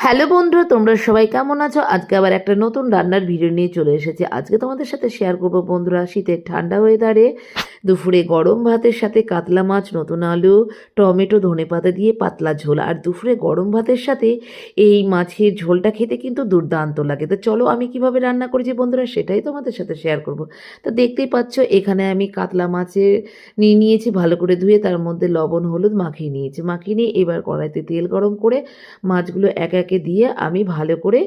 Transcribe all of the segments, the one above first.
Hello বন্ধুরা, তোমরা সবাই কেমন আছো? আজকে আবার একটা নতুন রান্নার ভিডিও নিয়ে চলে এসেছি। আজকে তোমাদের সাথে শেয়ার করবো বন্ধুরা, শীতের ঠান্ডা ওয়েদারে দুপুরে গরম ভাতের সাথে কাতলা মাছ, নতুন আলু, টমেটো, ধনেপাতা দিয়ে পাতলা ঝোল। আর দুপুরে গরম ভাতের সাথে এই মাছের ঝোলটা খেতে কিন্তু দুর্দান্ত লাগে। তো চলো আমি কিভাবে রান্না করেছি বন্ধুরা সেটাই তোমাদের সাথে শেয়ার করব। তো দেখতেই পাচ্ছ এখানে আমি কাতলা মাছের নিয়েছি, ভালো করে ধুয়ে তার মধ্যে লবণ হলুদ মাখিয়ে নিয়েছি। মাখিয়ে নিয়ে এবার কড়াইতে তেল গরম করে মাছগুলো একে একে দিয়ে আমি ভালো করে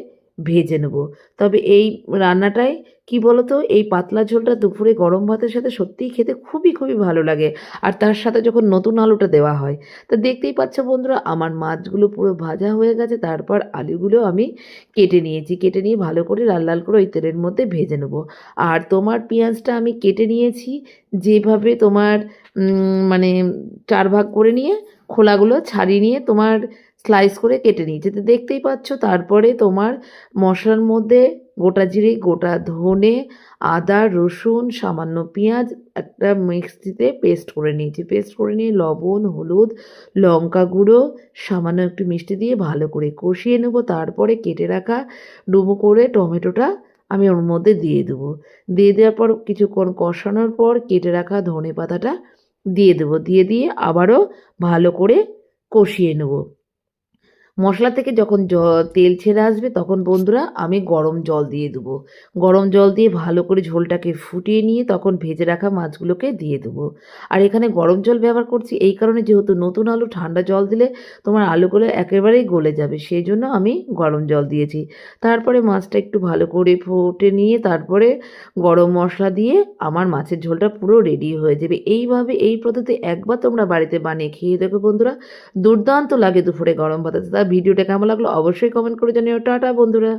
ভেজে নেব। তবে এই রান্নাটায় কি বলো তো, এই পাতলা ঝোলটা দুপুরে গরম ভাতের সাথে সত্যিই খেতে খুবই খুবই ভালো লাগে। আর তার সাথে যখন নতুন আলুটা দেওয়া হয়, তো দেখতেই পাচ্ছ বন্ধুরা আমার মাছগুলো পুরো ভাজা হয়ে গেছে। তারপর আলুগুলো আমি কেটে নিয়েছি, কেটে নিয়ে ভালো করে লাল লাল করে ওই তেলের মধ্যে ভেজে নেব। আর তোমার পেঁয়াজটা আমি কেটে নিয়েছি যেভাবে তোমার মানে 4 ভাগ করে নিয়ে খোলাগুলো ছাড়িয়ে নিয়ে তোমার স্লাইস করে কেটে নিয়েছি। তো দেখতেই পাচ্ছ তারপরে তোমার মশলার মধ্যে গোটা জিরে, গোটা ধনে, আদা, রসুন, সামান্য পেঁয়াজ একটা মিক্সিতে পেস্ট করে নিয়েছি। পেস্ট করে নিয়ে লবণ, হলুদ, লঙ্কা গুঁড়ো, সামান্য একটু মিষ্টি দিয়ে ভালো করে কষিয়ে নেব। তারপরে কেটে রাখা ডুবো করে টমেটোটা আমি ওর মধ্যে দিয়ে দেবো। দিয়ে দেওয়ার পর কিছুক্ষণ কষানোর পর কেটে রাখা ধনে পাতাটা দিয়ে দেবো। দিয়ে আবারও ভালো করে কষিয়ে নেব। মশলা থেকে যখন তেল ছেড়ে আসবে তখন বন্ধুরা আমি গরম জল দিয়ে দেবো। গরম জল দিয়ে ভালো করে ঝোলটাকে ফুটিয়ে নিয়ে তখন ভেজে রাখা মাছগুলোকে দিয়ে দেবো। আর এখানে গরম জল ব্যবহার করছি এই কারণে, যেহেতু নতুন আলু, ঠান্ডা জল দিলে তোমার আলুগুলো একেবারেই গলে যাবে, সেই জন্য আমি গরম জল দিয়েছি। তারপরে মাছটা একটু ভালো করে ফুটে নিয়ে তারপরে গরম মশলা দিয়ে আমার মাছের ঝোলটা পুরো রেডি হয়ে যাবে। এইভাবে এই পদ্ধতি একবার তোমরা বাড়িতে বানিয়ে খেয়ে দেখো বন্ধুরা, দুর্দান্ত লাগে দুপুরে গরম ভাতে। ভিডিওটা কেমন লাগলো অবশ্যই কমেন্ট করে জানিও। টাটা বন্ধুরা।